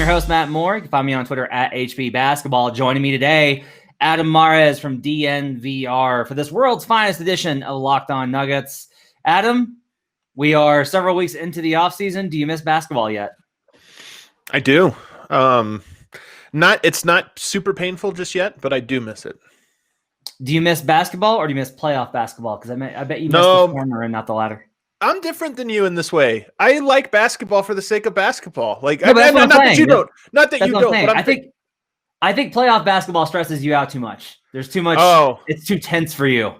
your host, Matt Moore. You can find me on Twitter at HB Basketball. Joining me today, Adam Mares from DNVR for this world's finest edition of Locked On Nuggets. Adam, we are several weeks into the offseason. Do you miss basketball yet? I do. It's not super painful just yet, but I do miss it. Do you miss basketball or do you miss playoff basketball? Because I bet you miss the former and not the latter. I'm different than you in this way. I like basketball for the sake of basketball. Like, no, not that you don't. Not that you don't. But I think playoff basketball stresses you out too much. There's too much. It's too tense for you.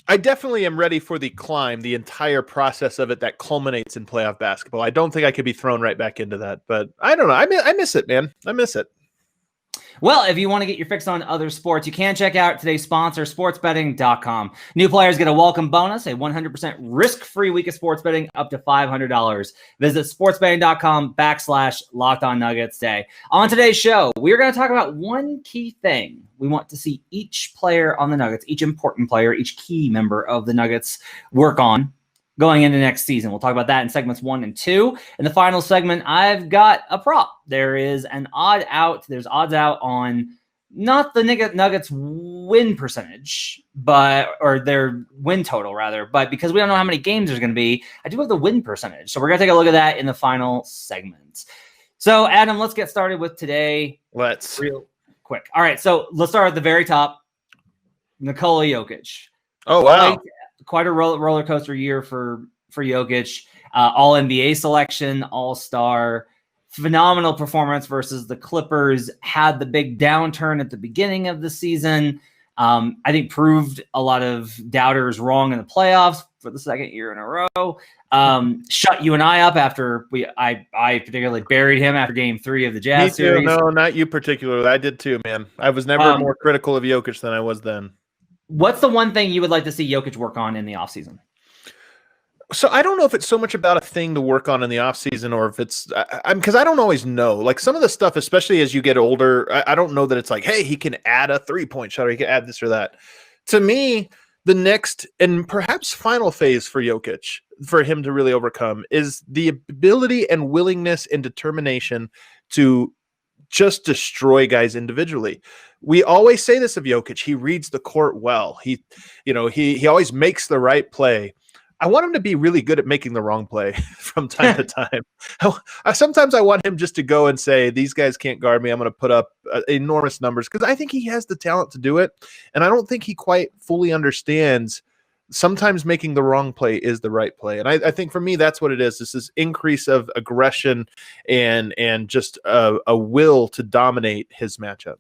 I definitely am ready for the climb, the entire process of it that culminates in playoff basketball. I don't think I could be thrown right back into that, but I don't know. I miss it, man. I miss it. Well, if you want to get your fix on other sports, you can check out today's sponsor, sportsbetting.com. New players get a welcome bonus, a 100% risk-free week of sports betting up to $500. Visit sportsbetting.com/LockedOnNuggets today. On today's show, we're going to talk about one key thing we want to see each player on the Nuggets, each important player, each key member of the Nuggets work on going into next season. We'll talk about that in segments 1 and 2. In the final segment, I've got a prop. There is an odd out. There's odds out on not the Nuggets win percentage, or their win total rather, but because we don't know how many games there's going to be, I do have the win percentage. So we're going to take a look at that in the final segment. So Adam, let's get started with today. Let's real quick. All right. So let's start at the very top. Nikola Jokic. Oh, wow. Quite a roller coaster year for Jokic. All NBA selection, all-star, phenomenal performance versus the Clippers. Had the big downturn at the beginning of the season. I think proved a lot of doubters wrong in the playoffs for the second year in a row. Shut you and I up after I particularly buried him after Game 3 of the Jazz series. No, not you particularly. I did too, man. I was never more critical of Jokic than I was then. What's the one thing you would like to see Jokic work on in the offseason? So I don't know if it's so much about a thing to work on in the offseason or if it's because I don't always know. Like some of the stuff, especially as you get older, I don't know that it's like, hey, he can add a 3-point shot or he can add this or that. To me, the next and perhaps final phase for Jokic, for him to really overcome, is the ability and willingness and determination to just destroy guys individually. We always say this of Jokic. He reads the court well. He always makes the right play. I want him to be really good at making the wrong play from time to time. Sometimes I want him just to go and say, these guys can't guard me. I'm going to put up enormous numbers because I think he has the talent to do it. And I don't think he quite fully understands sometimes making the wrong play is the right play. And I think for me, that's what it is. It's this increase of aggression and just a will to dominate his matchup.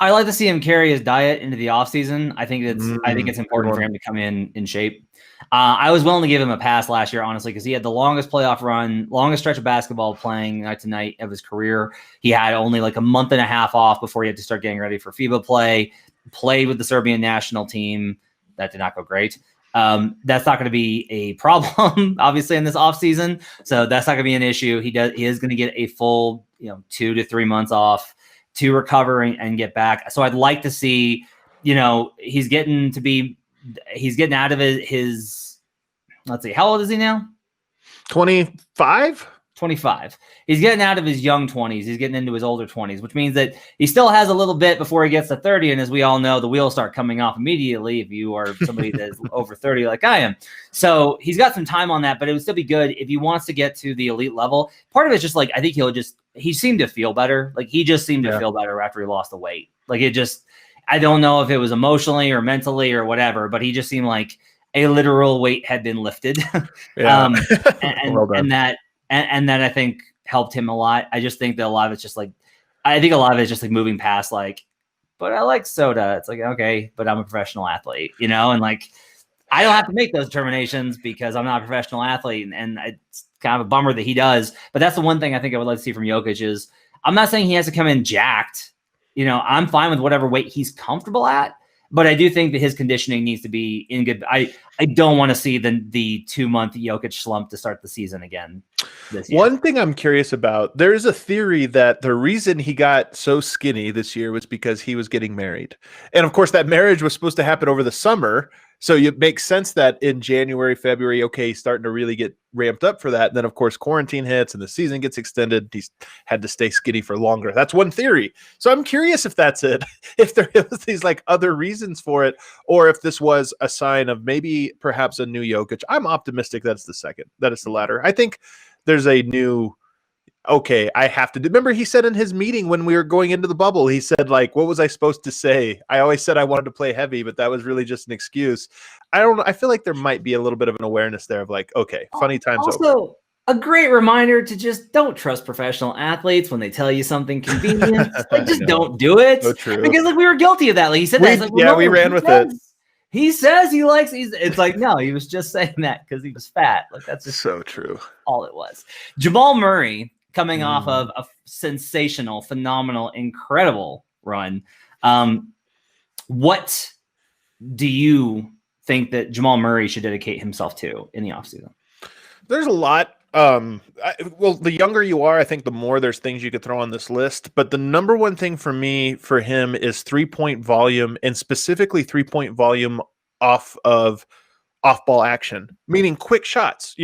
I like to see him carry his diet into the offseason. I think it's important for him to come in shape. I was willing to give him a pass last year, honestly, because he had the longest playoff run, longest stretch of basketball playing night to night of his career. He had only like a month and a half off before he had to start getting ready for FIBA play, played with the Serbian national team. That did not go great. That's not going to be a problem, obviously, in this offseason. So that's not going to be an issue. He is going to get a full 2 to 3 months off to recover and get back. So I'd like to see, he's getting out of his let's see, how old is he now? 25? 25. He's getting out of his young 20s. He's getting into his older 20s, which means that he still has a little bit before he gets to 30. And as we all know, the wheels start coming off immediately if you are somebody that's over 30 like I am. So he's got some time on that, but it would still be good if he wants to get to the elite level. Part of it's just like, I think he seemed to feel better. Like he just seemed to feel better after he lost the weight. Like I don't know if it was emotionally or mentally or whatever, but he just seemed like a literal weight had been lifted. Yeah. and that I think helped him a lot. I just think that a lot of it's just like, moving past like, but I like soda. It's like, okay, but I'm a professional athlete, and like, I don't have to make those determinations because I'm not a professional athlete. And it's kind of a bummer that he does, but that's the one thing I think I would like to see from Jokic is I'm not saying he has to come in jacked. I'm fine with whatever weight he's comfortable at, but I do think that his conditioning needs to be in good. I don't want to see the 2-month Jokic slump to start the season again. this year. One thing I'm curious about, there is a theory that the reason he got so skinny this year was because he was getting married. And of course, that marriage was supposed to happen over the summer. So it makes sense that in January, February, okay, he's starting to really get ramped up for that. And then, of course, quarantine hits and the season gets extended. He's had to stay skinny for longer. That's one theory. So I'm curious if that's it, if there was these like other reasons for it, or if this was a sign of maybe perhaps a new Jokic. I'm optimistic that it's the second, that it's the latter. I think there's a new, okay, I have to do. Remember, he said in his meeting when we were going into the bubble, he said, like, what was I supposed to say? I always said I wanted to play heavy, but that was really just an excuse. I don't know. I feel like there might be a little bit of an awareness there of like, okay, funny times also, over. A great reminder to just don't trust professional athletes when they tell you something convenient. Like, just don't do it. So true. Because like we were guilty of that. Like he said that. Like, well, we ran with it. He says he likes. It's like no, he was just saying that because he was fat. Like that's just so true. All it was. Jamal Murray coming off of a sensational, phenomenal, incredible run. What do you think that Jamal Murray should dedicate himself to in the offseason? There's a lot. Well, the younger you are, I think the more there's things you could throw on this list. But the number one thing for him is 3-point volume, and specifically 3-point volume off ball action, meaning quick shots,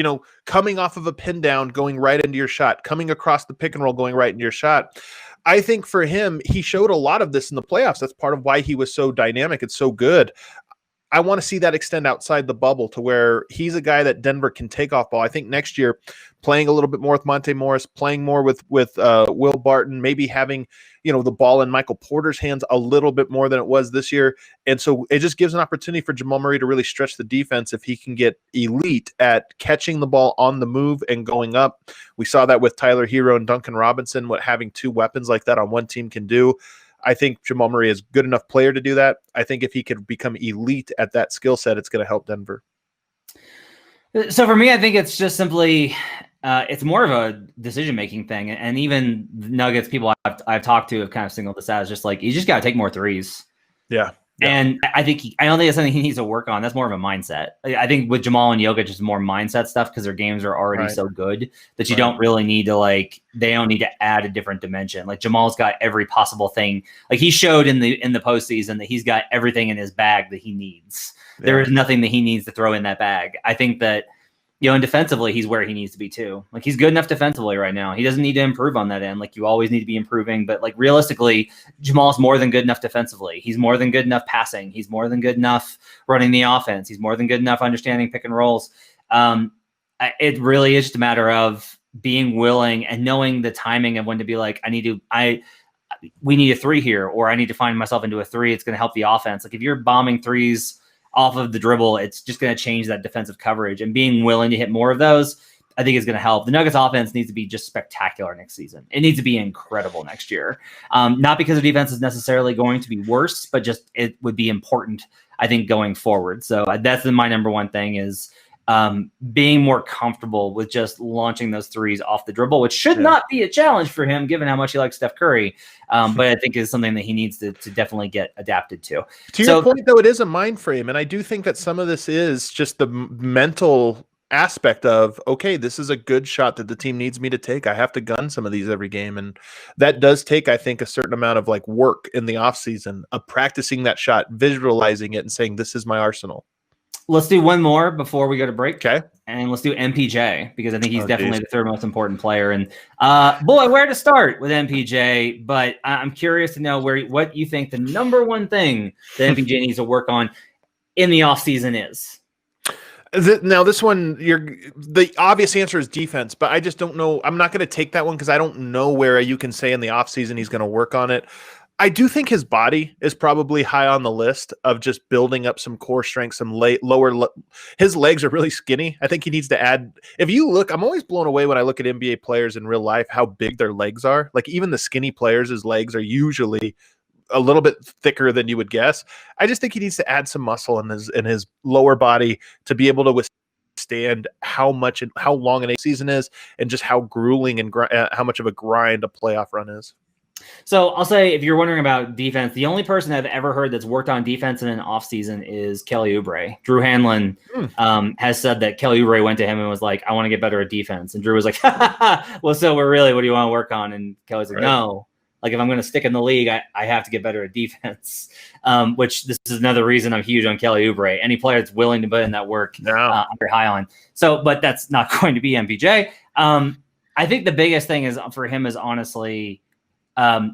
coming off of a pin down, going right into your shot, coming across the pick and roll, going right into your shot. I think for him, he showed a lot of this in the playoffs. That's part of why he was so dynamic and so good. I want to see that extend outside the bubble to where he's a guy that Denver can take off ball. I think next year, playing a little bit more with Monte Morris, playing more with Will Barton, maybe having, the ball in Michael Porter's hands a little bit more than it was this year. And so it just gives an opportunity for Jamal Murray to really stretch the defense if he can get elite at catching the ball on the move and going up. We saw that with Tyler Hero and Duncan Robinson, what having two weapons like that on one team can do. I think Jamal Murray is a good enough player to do that. I think if he could become elite at that skill set, it's going to help Denver. So for me, I think it's just simply, it's more of a decision-making thing. And even Nuggets people I've talked to have kind of singled this out as just like, you just got to take more threes. Yeah. And I don't think it's something he needs to work on. That's more of a mindset. I think with Jamal and Jokic, it's more mindset stuff because their games are already so good that you don't really need to they don't need to add a different dimension. Like Jamal's got every possible thing. Like he showed in the postseason that he's got everything in his bag that he needs. Yeah. There is nothing that he needs to throw in that bag. I think that, and defensively, he's where he needs to be too. Like he's good enough defensively right now. He doesn't need to improve on that end. Like you always need to be improving. But like realistically, Jamal's more than good enough defensively. He's more than good enough passing. He's more than good enough running the offense. He's more than good enough understanding pick and rolls. It really is just a matter of being willing and knowing the timing of when to be like, we need a three here, or I need to find myself into a three. It's going to help the offense. Like if you're bombing threes off of the dribble, it's just going to change that defensive coverage, and being willing to hit more of those, I think is going to help. The Nuggets offense needs to be just spectacular next season. It needs to be incredible next year. Not because the defense is necessarily going to be worse, but just it would be important, I think, going forward. So that's my number one thing is being more comfortable with just launching those threes off the dribble, which should not be a challenge for him, given how much he likes Steph Curry. But I think is something that he needs to definitely get adapted to. To your point, though, it is a mind frame. And I do think that some of this is just the mental aspect of, okay, this is a good shot that the team needs me to take. I have to gun some of these every game. And that does take, I think, a certain amount of work in the offseason of practicing that shot, visualizing it and saying, this is my arsenal. Let's do one more before we go to break. Okay. And let's do MPJ, because I think he's definitely the third most important player. And boy, where to start with MPJ? But I'm curious to know what you think the number one thing that MPJ needs to work on in the offseason is. Now, this one, the obvious answer is defense, but I just don't know. I'm not going to take that one because I don't know where you can say in the offseason he's going to work on it. I do think his body is probably high on the list of just building up some core strength, some his legs are really skinny. I think he needs to add, if you look, I'm always blown away when I look at NBA players in real life, how big their legs are. Like even the skinny players, his legs are usually a little bit thicker than you would guess. I just think he needs to add some muscle in his lower body to be able to withstand how long an season is and just how grueling and how much of a grind a playoff run is. So I'll say, if you're wondering about defense, the only person I've ever heard that's worked on defense in an offseason is Kelly Oubre. Drew Hanlon has said that Kelly Oubre went to him and was like, I want to get better at defense. And Drew was like, well, so what do you want to work on? And Kelly's like, no. Like, if I'm going to stick in the league, I have to get better at defense, which this is another reason I'm huge on Kelly Oubre. Any player that's willing to put in that work, I'm very high on. So, but that's not going to be MPJ. I think the biggest thing is for him is honestly,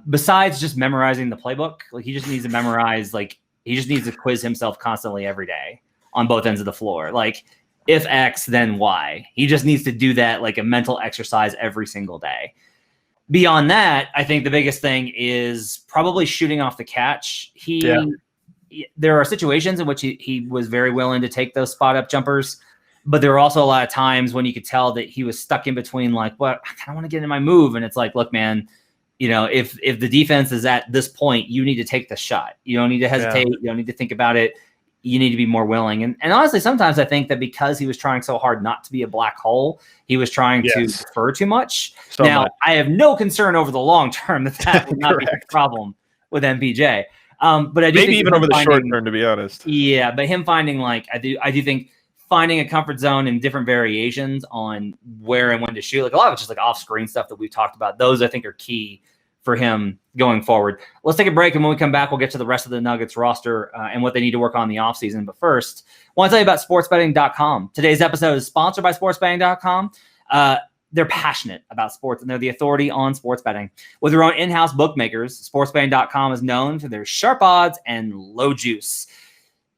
besides just memorizing the playbook, like he just needs to memorize, like he just needs to quiz himself constantly every day on both ends of the floor. Like, if X, then Y. He just needs to do that like a mental exercise every single day. Beyond that, I think the biggest thing is probably shooting off the catch. There are situations in which he was very willing to take those spot up jumpers, but there were also a lot of times when you could tell that he was stuck in between, like, well, I kind of want to get in my move. And it's like, look, man, if the defense is at this point, you need to take the shot. You don't need to hesitate. You don't need to think about it. You need to be more willing. And honestly, sometimes I think that because he was trying so hard not to be a black hole, he was trying to defer too much. I have no concern over the long term that would not be a problem with MPJ. But I do maybe even over the short term, to be honest. Yeah, but him finding, like, I do think finding a comfort zone and different variations on where and when to shoot, like a lot of it's just like off-screen stuff that we've talked about. Those I think are key for him going forward. Let's take a break, and when we come back, we'll get to the rest of the Nuggets roster and what they need to work on in the offseason. But first, I want to tell you about sportsbetting.com. Today's episode is sponsored by sportsbetting.com. They're passionate about sports, and they're the authority on sports betting. With their own in-house bookmakers, sportsbetting.com is known for their sharp odds and low juice.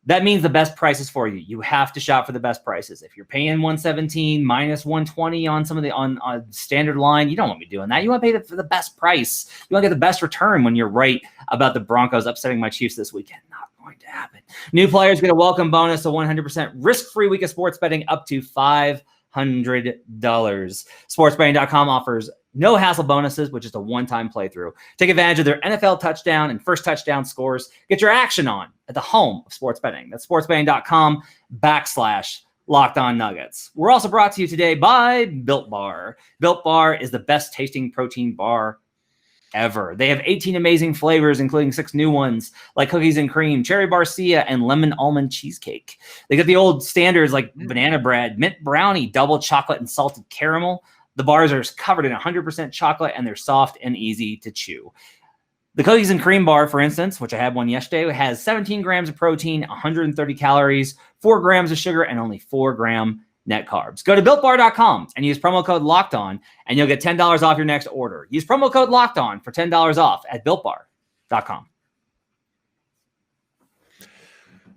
That means the best prices for you. You have to shop for the best prices. If you're paying 117 minus 120 on some of the on standard line, you don't want to be doing that. You want to pay for the best price. You want to get the best return when you're right about the Broncos upsetting my Chiefs this weekend. Not going to happen. New players get a welcome bonus, a 100% risk-free week of sports betting up to $500. Sportsbetting.com offers no hassle bonuses, which is a one-time playthrough. Take advantage of their NFL touchdown and first touchdown scores. Get your action on at the home of sports betting. That's sportsbetting.com/LockedOnNuggets. We're also brought to you today by Built Bar. Built Bar is the best tasting protein bar ever. They have 18 amazing flavors, including 6 new ones like cookies and cream, cherry barcia, and lemon almond cheesecake. They got the old standards like banana bread, mint brownie, double chocolate, and salted caramel. The bars are covered in 100% chocolate, and they're soft and easy to chew. The cookies and cream bar, for instance, which I had one yesterday, has 17 grams of protein, 130 calories, 4 grams of sugar, and only 4 gram net carbs. Go to BuiltBar.com and use promo code LOCKEDON, and you'll get $10 off your next order. Use promo code LOCKEDON for $10 off at BuiltBar.com.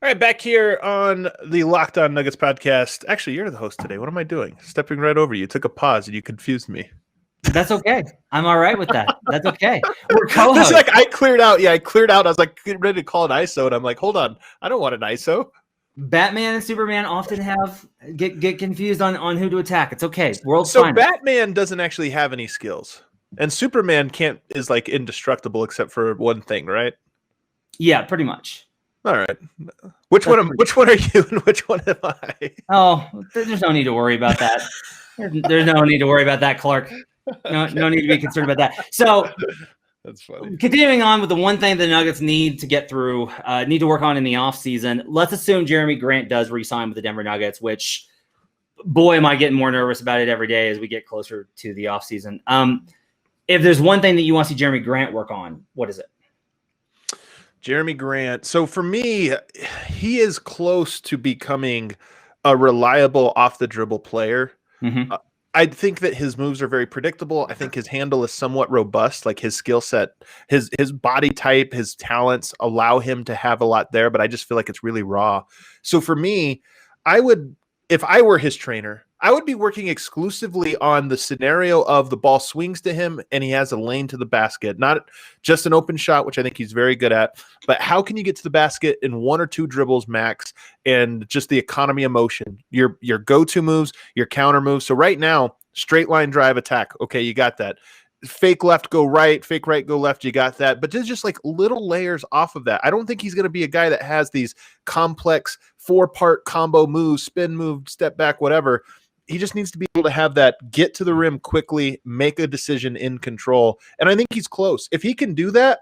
All right, back here on the Locked On Nuggets podcast. Actually, you're the host today. What am I doing? Stepping right over you. You took a pause and you confused me. That's okay. I'm all right with that. That's okay. We're co-hosts. It's like I cleared out. Yeah, I cleared out. I was like getting ready to call it ISO, and I'm like, hold on. I don't want an ISO. Batman and Superman often get confused on who to attack. It's okay. World's so finest. Batman doesn't actually have any skills, and Superman is like indestructible except for one thing, right? Yeah, pretty much. All right. Which one are you and which one am I? Oh, there's no need to worry about that. There's no need to worry about that, Clark. No need to be concerned about that. So that's funny. Continuing on with the one thing the Nuggets need to get through, need to work on in the offseason. Let's assume Jeremy Grant does re-sign with the Denver Nuggets, which, boy, am I getting more nervous about it every day as we get closer to the offseason. If there's one thing that you want to see Jeremy Grant work on, what is it? Jeremy Grant. So for me, he is close to becoming a reliable off the dribble player. Mm-hmm. I think that his moves are very predictable. I think his handle is somewhat robust, like his skill set, his body type, his talents allow him to have a lot there, but I just feel like it's really raw. So for me, if I were his trainer, I would be working exclusively on the scenario of the ball swings to him and he has a lane to the basket, not just an open shot, which I think he's very good at, but how can you get to the basket in 1 or 2 dribbles max and just the economy of motion, your go-to moves, your counter moves. So right now, straight line drive attack. Okay, you got that. Fake left, go right, fake right, go left. You got that. But there's just like little layers off of that. I don't think he's going to be a guy that has these complex 4-part combo moves, spin move, step back, whatever. he just needs to be able to have that get to the rim quickly, make a decision in control. And I think he's close. If he can do that,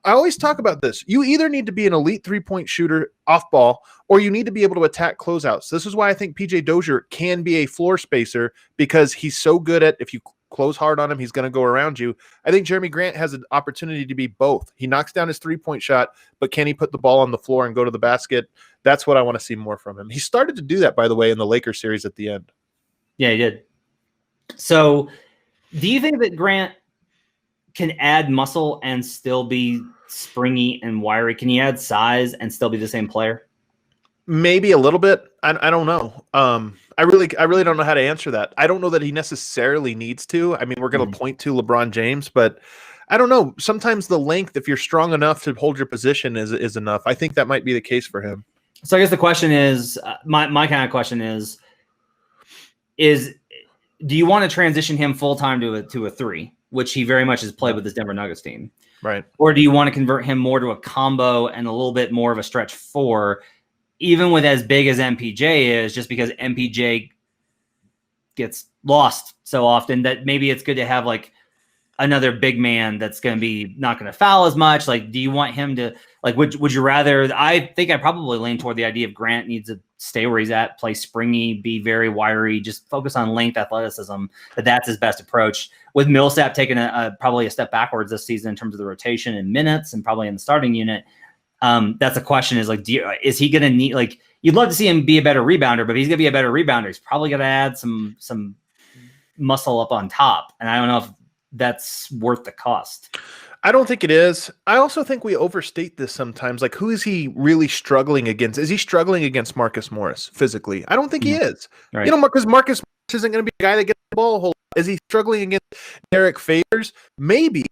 I always talk about this. You either need to be an elite 3-point shooter off ball, or you need to be able to attack closeouts. This is why I think PJ Dozier can be a floor spacer, because he's so good at, if you close hard on him, he's going to go around you. I think Jeremy Grant has an opportunity to be both. He knocks down his 3-point shot, but can he put the ball on the floor and go to the basket? That's what I want to see more from him. He started to do that, by the way, in the Lakers series at the end. Yeah, he did. So do you think that Grant can add muscle and still be springy and wiry? Can he add size and still be the same player? Maybe a little bit. I don't know. I really don't know how to answer that. I don't know that he necessarily needs to. I mean, we're going to point to LeBron James, but I don't know. Sometimes the length, if you're strong enough to hold your position, is enough. I think that might be the case for him. So I guess the question is, my kind of question is do you want to transition him full time to a 3, which he very much has played with this Denver Nuggets team, right? Or do you want to convert him more to a combo and a little bit more of a stretch 4, even with as big as MPJ is, just because MPJ gets lost so often that maybe it's good to have like another big man that's going to be not going to foul as much? Like, do you want him to, like, would you rather? I think I probably lean toward the idea of Grant needs to stay where he's at, play springy, be very wiry, just focus on length, athleticism. That's his best approach. With Millsap taking probably a step backwards this season in terms of the rotation and minutes, and probably in the starting unit. That's a question, is like, is he going to need, like, you'd love to see him be a better rebounder, but if he's going to be a better rebounder, he's probably going to add some muscle up on top. And I don't know if that's worth the cost. I don't think it is. I also think we overstate this sometimes. Like, who is he really struggling against? Is he struggling against Marcus Morris physically? I don't think he is. Right. You know, because Marcus Morris isn't going to be a guy that gets the ball a whole lot. Is he struggling against Derek Favors? Maybe.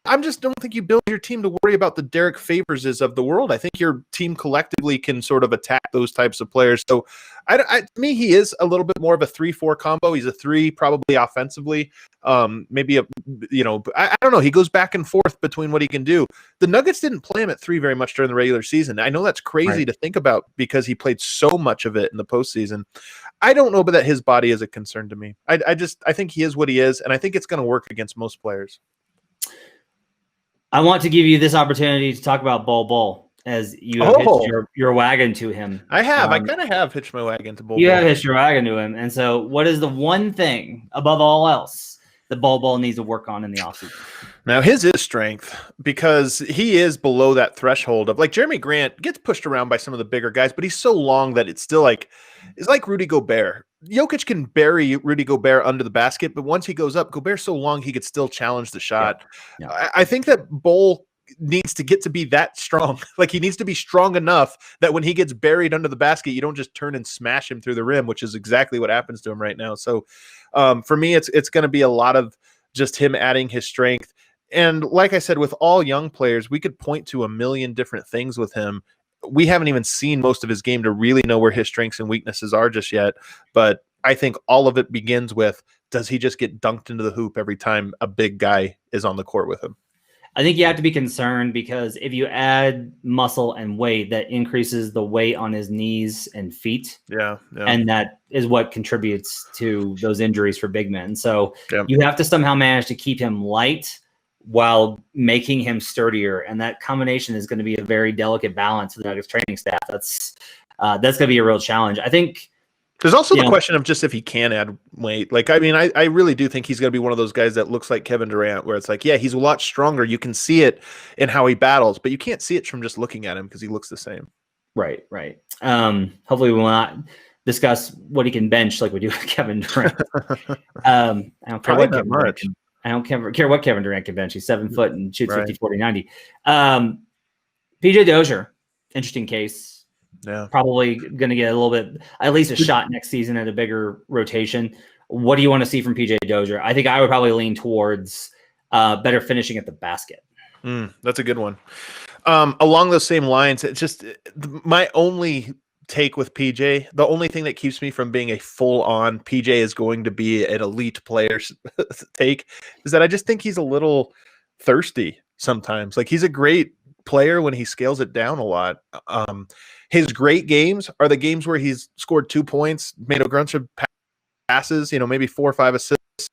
I just don't think you build your team to worry about the Derek Favorses of the world. I think your team collectively can sort of attack those types of players. So, to me, he is a little bit more of a 3-4 combo. He's a 3 probably offensively. Maybe I don't know. He goes back and forth between what he can do. The Nuggets didn't play him at 3 very much during the regular season. I know that's crazy to think about because he played so much of it in the postseason. I don't know, but that his body is a concern to me. I think he is what he is, and I think it's going to work against most players. I want to give you this opportunity to talk about Bol Bol, as you have hitched your wagon to him. I have. I kind of have hitched my wagon to Bol Bol. You have hitched your wagon to him. And so what is the one thing above all else that Bol Bol needs to work on in the offseason? Now, his is strength, because he is below that threshold of, like, Jeremy Grant gets pushed around by some of the bigger guys, but he's so long that it's still like, it's like Rudy Gobert. Jokic can bury Rudy Gobert under the basket, but once he goes up, Gobert's so long he could still challenge the shot. Yeah. I think that Bol needs to get to be that strong. Like, he needs to be strong enough that when he gets buried under the basket, you don't just turn and smash him through the rim, which is exactly what happens to him right now. So for me, it's going to be a lot of just him adding his strength. And like I said, with all young players, we could point to a million different things with him. We haven't even seen most of his game to really know where his strengths and weaknesses are just yet. But I think all of it begins with, does he just get dunked into the hoop every time a big guy is on the court with him? I think you have to be concerned, because if you add muscle and weight, that increases the weight on his knees and feet. Yeah. And that is what contributes to those injuries for big men. So you have to somehow manage to keep him light while making him sturdier. And that combination is going to be a very delicate balance for the Nuggets training staff. That's going to be a real challenge. I think there's also the question of just if he can add weight. Like, I mean, I really do think he's going to be one of those guys that looks like Kevin Durant, where it's like, yeah, he's a lot stronger. You can see it in how he battles, but you can't see it from just looking at him because he looks the same. Right. Hopefully we will not discuss what he can bench like we do with Kevin Durant. I don't care what Kevin Durant can. I don't care what Kevin Durant can bench. He's 7 foot and shoots 50, 40, 90. PJ Dozier, interesting case. Yeah. Probably going to get a little bit, at least a shot next season at a bigger rotation. What do you want to see from PJ Dozier? I think I would probably lean towards better finishing at the basket. That's a good one. Along those same lines, it's just my only take with PJ. The only thing that keeps me from being a full-on PJ is going to be an elite player's take, is that I just think he's a little thirsty sometimes. Like, he's a great player when he scales it down a lot. His great games are the games where he's scored 2 points, made a bunch of passes, maybe 4 or 5 assists,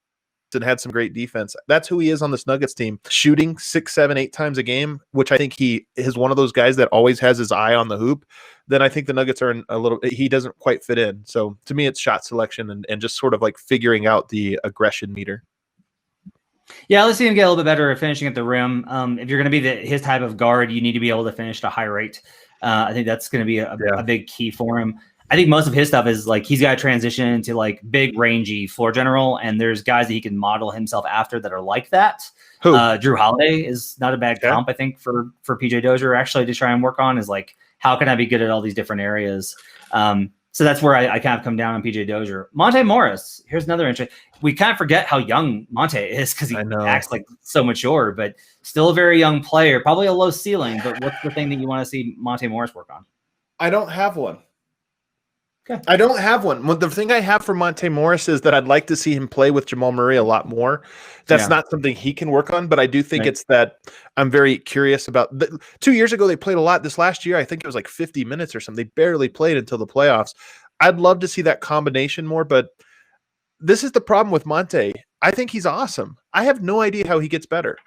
and had some great defense. That's who he is on this Nuggets team, shooting 6, 7, 8 times a game, which I think he is one of those guys that always has his eye on the hoop. Then I think the Nuggets are he doesn't quite fit in. So to me, it's shot selection and just sort of like figuring out the aggression meter. Yeah, let's see him get a little bit better at finishing at the rim. If you're going to be his type of guard, you need to be able to finish at a high rate. I think that's going to be a big key for him. I think most of his stuff is like he's got to transition into like big, rangy floor general, and there's guys that he can model himself after that are like that. Who? Drew Holiday is not a bad comp, I think, for PJ Dozier actually to try and work on is like, how can I be good at all these different areas? So that's where I kind of come down on PJ Dozier. Monte Morris, here's another interesting. We kind of forget how young Monte is because he acts like so mature, but still a very young player, probably a low ceiling. But what's the thing that you want to see Monte Morris work on? I don't have one. Okay. I don't have one. The thing I have for Monte Morris is that I'd like to see him play with Jamal Murray a lot more. That's not something he can work on, but I do think it's that I'm very curious about. 2 years ago, they played a lot. This last year, I think it was like 50 minutes or something. They barely played until the playoffs. I'd love to see that combination more, but this is the problem with Monte. I think he's awesome. I have no idea how he gets better.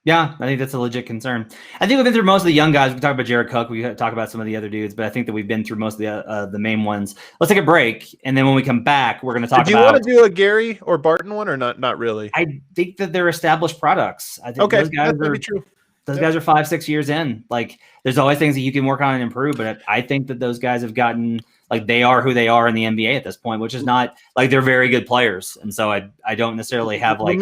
Yeah, I think that's a legit concern. I think we've been through most of the young guys. We can talk about Jared Cook. We can talk about some of the other dudes, but I think that we've been through most of the main ones. Let's take a break, and then when we come back, we're going to talk about. Do you want to do a Gary or Barton one or not? Not really. I think that they're established products. I think those guys are true. Those guys are 5-6 years in. Like, there's always things that you can work on and improve, but I think that those guys have gotten like they are who they are in the NBA at this point, which is not like they're very good players, and so I don't necessarily have like.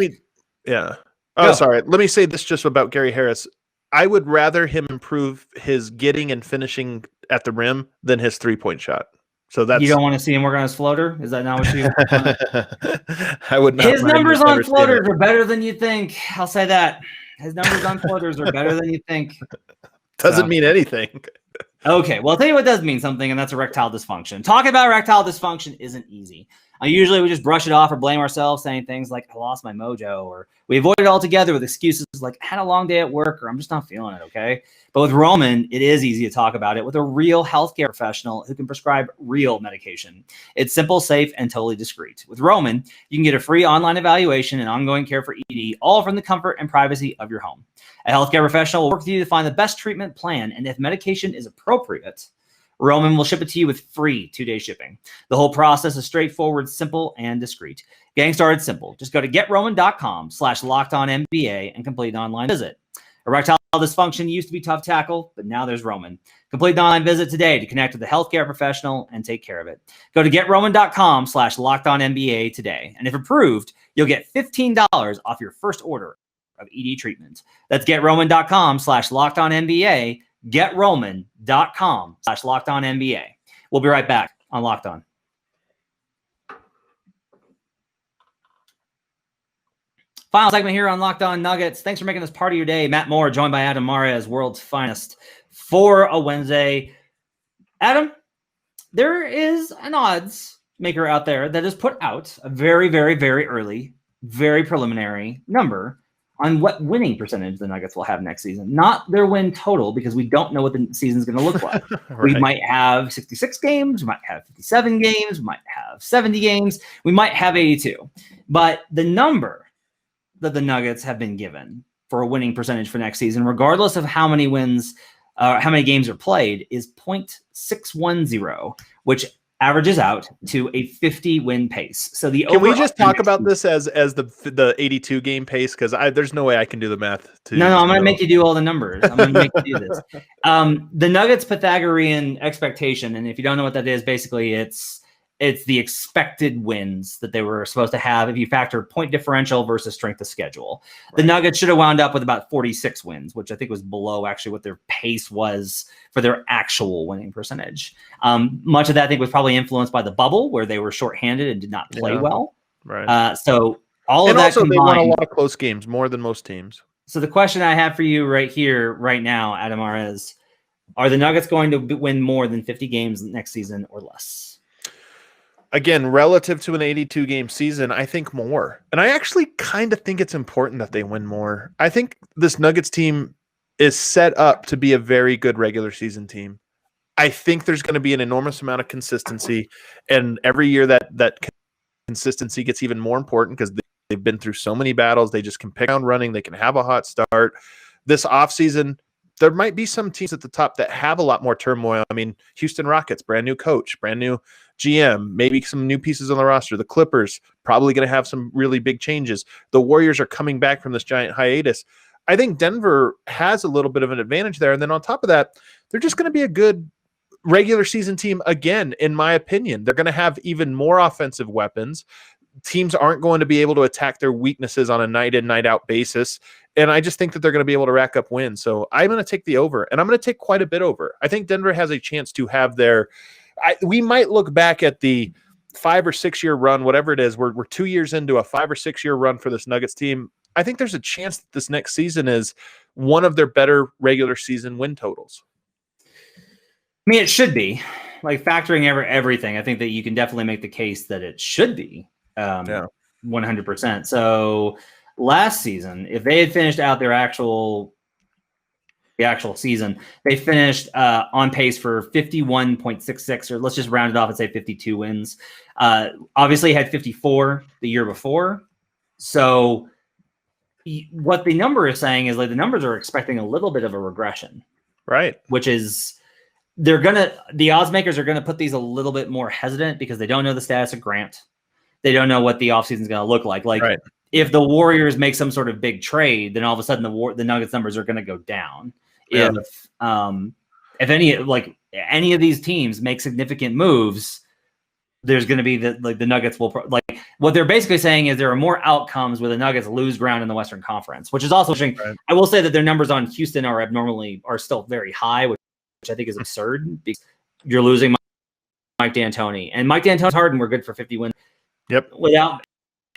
Sorry. Let me say this just about Gary Harris. I would rather him improve his getting and finishing at the rim than his 3-point shot. So that's. You don't want to see him work on his floater? Is that not what you want? I would not. His numbers on floaters are better than you think. I'll say that. His numbers on floaters are better than you think. Doesn't mean anything. Okay, well, I'll tell you what does mean something, and that's erectile dysfunction. Talking about erectile dysfunction isn't easy. Usually we just brush it off or blame ourselves, saying things like, I lost my mojo, or we avoid it altogether with excuses like, I had a long day at work, or I'm just not feeling it, okay? But with Roman, it is easy to talk about it with a real healthcare professional who can prescribe real medication. It's simple, safe, and totally discreet. With Roman, you can get a free online evaluation and ongoing care for ED, all from the comfort and privacy of your home. A healthcare professional will work with you to find the best treatment plan, and if medication is appropriate, Roman will ship it to you with free 2-day shipping. The whole process is straightforward, simple, and discreet. Getting started simple. Just go to GetRoman.com/LockedOnNBA and complete an online visit. Erectile dysfunction used to be tough to tackle, but now there's Roman. Complete an online visit today to connect with a healthcare professional and take care of it. Go to GetRoman.com/LockedOnNBA today. And if approved, you'll get $15 off your first order of ED treatment. That's GetRoman.com/LockedOnNBA. GetRoman.com/LockedOnNBA. We'll be right back on Locked On. Final segment here on Locked On Nuggets. Thanks for making this part of your day. Matt Moore, joined by Adam Marias, world's finest, for a Wednesday. Adam, there is an odds maker out there that has put out a very, very, very early, very preliminary number on what winning percentage the Nuggets will have next season. Not their win total, because we don't know what the season's going to look like. Right. We might have 66 games. We might have 57 games. We might have 70 games. We might have 82. But the number that the Nuggets have been given for a winning percentage for next season, regardless of how many wins, how many games are played, is 0.610, which averages out to a 50-win pace. So can we just talk about this as the 82 game pace? Because there's no way I can do the math. No, I'm going to make you do all the numbers. I'm going to make you do this. The Nuggets Pythagorean expectation, and if you don't know what that is, basically it's the expected wins that they were supposed to have if you factor point differential versus strength of schedule. Right. The Nuggets should have wound up with about 46 wins, which I think was below actually what their pace was for their actual winning percentage. Much of that, I think, was probably influenced by the bubble, where they were shorthanded and did not play well. Right. So all of that also combined, they won a lot of close games, more than most teams. So the question I have for you right here, right now, Adam, is, are the Nuggets going to win more than 50 games next season or less? Again, relative to an 82-game season, I think more. And I actually kind of think it's important that they win more. I think this Nuggets team is set up to be a very good regular season team. I think there's going to be an enormous amount of consistency, and every year that consistency gets even more important because they've been through so many battles. They just can pick on running. They can have a hot start. This offseason, there might be some teams at the top that have a lot more turmoil. I mean, Houston Rockets, brand new coach, brand new GM, maybe some new pieces on the roster. The Clippers probably going to have some really big changes. The Warriors are coming back from this giant hiatus. I think Denver has a little bit of an advantage there. And then on top of that, they're just going to be a good regular season team again, in my opinion. They're going to have even more offensive weapons. Teams aren't going to be able to attack their weaknesses on a night in, night out basis. And I just think that they're going to be able to rack up wins. So I'm going to take the over, and I'm going to take quite a bit over. I think Denver has a chance to have we might look back at the 5 or 6 year run, whatever it is. We're 2 years into a 5 or 6 year run for this Nuggets team. I think there's a chance that this next season is one of their better regular season win totals. I mean, it should be, like, factoring everything. I think that you can definitely make the case that it should be 100%. So last season, if they had finished out the actual season, they finished on pace for 51.66, or let's just round it off and say 52 wins. Obviously had 54 the year before. So what the number is saying is, like, the numbers are expecting a little bit of a regression, right? Which is, the odds makers are going to put these a little bit more hesitant because they don't know the status of Grant. They don't know what the offseason is going to look like. Like, if the Warriors make some sort of big trade, then all of a sudden the Nuggets numbers are going to go down. Yeah. If any of these teams make significant moves, there's going to be the Nuggets will what they're basically saying is there are more outcomes where the Nuggets lose ground in the Western Conference, which is also interesting. Right. I will say that their numbers on Houston are still very high, which I think is absurd because you're losing Mike D'Antoni, and Mike D'Antoni's Harden were good for 50 wins. Yep. Without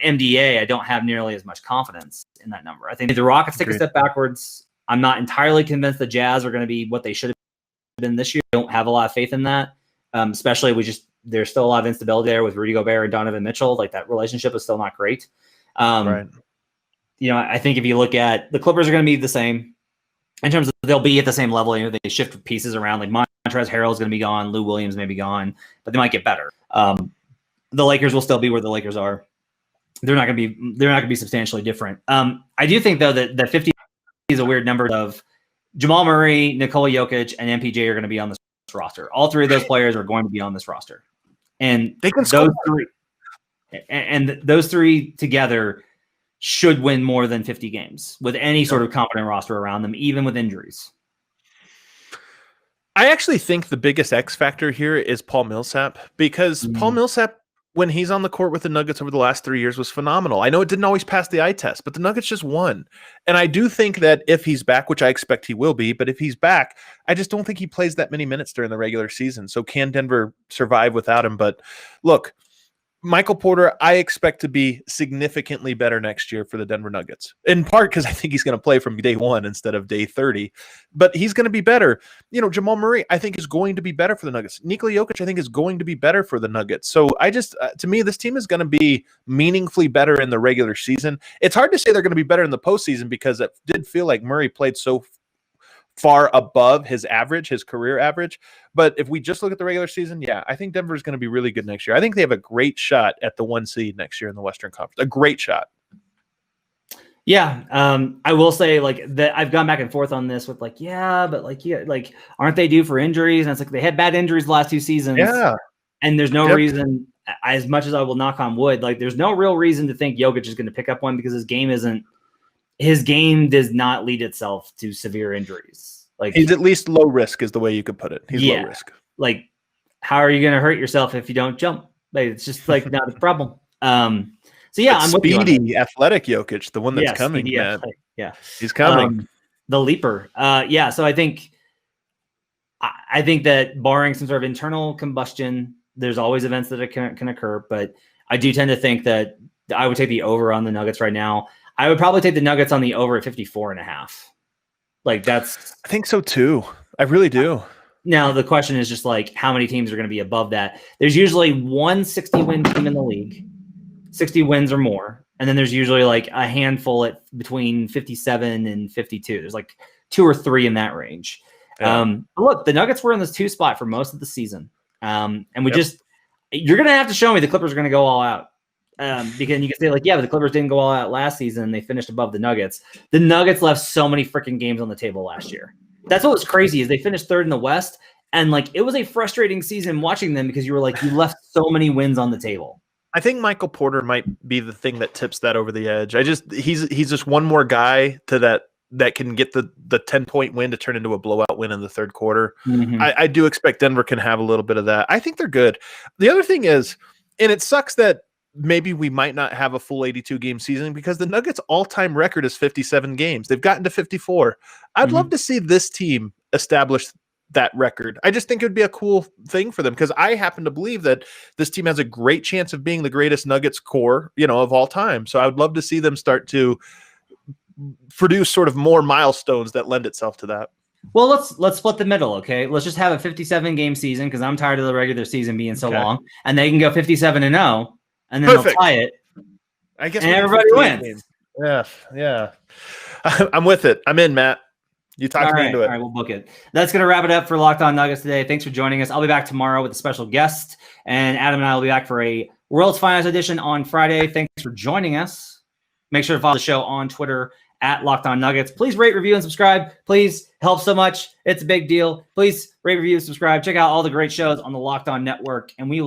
MDA, I don't have nearly as much confidence in that number. I think the Rockets take a step backwards. I'm not entirely convinced the Jazz are going to be what they should have been this year. I don't have a lot of faith in that, especially there's still a lot of instability there with Rudy Gobert and Donovan Mitchell. Like, that relationship is still not great. Right. I think if you look at the Clippers are going to be the same in terms of they'll be at the same level. They shift pieces around. Like, Montrezl Harrell is going to be gone. Lou Williams may be gone, but they might get better. The Lakers will still be where the Lakers are. They're not going to be substantially different. I do think, though, that 50 is a weird number of Jamal Murray, Nikola Jokic, and MPJ are going to be on this roster. All three of those players are going to be on this roster. And those three together should win more than 50 games with any sort of competent roster around them, even with injuries. I actually think the biggest X factor here is Paul Millsap, because Paul Millsap, when he's on the court with the Nuggets over the last 3 years, was phenomenal. I know it didn't always pass the eye test, but the Nuggets just won. And I do think that if he's back, which I expect he will be, but if he's back, I just don't think he plays that many minutes during the regular season. So can Denver survive without him? But look, Michael Porter, I expect to be significantly better next year for the Denver Nuggets, in part because I think he's going to play from day 1 instead of day 30, but he's going to be better. Jamal Murray, I think, is going to be better for the Nuggets. Nikola Jokic, I think, is going to be better for the Nuggets. So I just, to me, this team is going to be meaningfully better in the regular season. It's hard to say they're going to be better in the postseason because it did feel like Murray played so far above his career average. But if we just look at the regular season, I think Denver is going to be really good next year. I think they have a great shot at the 1 seed next year in the Western Conference. A great shot. Yeah. I will say, that I've gone back and forth on this with aren't they due for injuries? And it's like, they had bad injuries the last 2 seasons. Yeah. And there's no reason, as much as I will knock on wood, there's no real reason to think Jokic is going to pick up one because his game does not lead itself to severe injuries. He's at least low risk is the way you could put it. He's low risk. How are you going to hurt yourself if you don't jump? It's just not a problem. I'm speedy, athletic Jokic, the one that's coming. Man. Yeah, he's coming. The leaper. So I think that barring some sort of internal combustion, there's always events that can occur. But I do tend to think that I would take the over on the Nuggets right now. I would probably take the Nuggets on the over at 54.5. I think so too. I really do. Now the question is just how many teams are going to be above that? There's usually one 60-win team in the league, 60 wins or more. And then there's usually a handful at between 57 and 52. There's 2 or 3 in that range. But look, the Nuggets were in this 2 spot for most of the season. And you're going to have to show me the Clippers are going to go all out. Because you can say, like, yeah, but the Clippers didn't go all out last season and they finished above the Nuggets. The Nuggets left so many freaking games on the table last year. That's what was crazy is they finished 3rd in the West. And, like, it was a frustrating season watching them because you were like, you left so many wins on the table. I think Michael Porter might be the thing that tips that over the edge. He's just one more guy to that can get the 10-point win to turn into a blowout win in the 3rd quarter. Mm-hmm. I do expect Denver can have a little bit of that. I think they're good. The other thing is, and it sucks that maybe we might not have a full 82-game season because the Nuggets' all-time record is 57 games. They've gotten to 54. I'd love to see this team establish that record. I just think it would be a cool thing for them because I happen to believe that this team has a great chance of being the greatest Nuggets core, of all time. So I would love to see them start to produce sort of more milestones that lend itself to that. Well, let's split the middle, okay? Let's just have a 57-game season because I'm tired of the regular season being so long, and they can go 57-0, and then they'll tie it. I guess, and everybody wins. Yeah. I'm with it. I'm in, Matt. You talked me into it. All right, we'll book it. That's going to wrap it up for Locked On Nuggets today. Thanks for joining us. I'll be back tomorrow with a special guest, and Adam and I will be back for a World's Finest edition on Friday. Thanks for joining us. Make sure to follow the show on Twitter at Locked On Nuggets. Please rate, review, and subscribe. Please help so much. It's a big deal. Please rate, review, subscribe. Check out all the great shows on the Locked On Network, and we will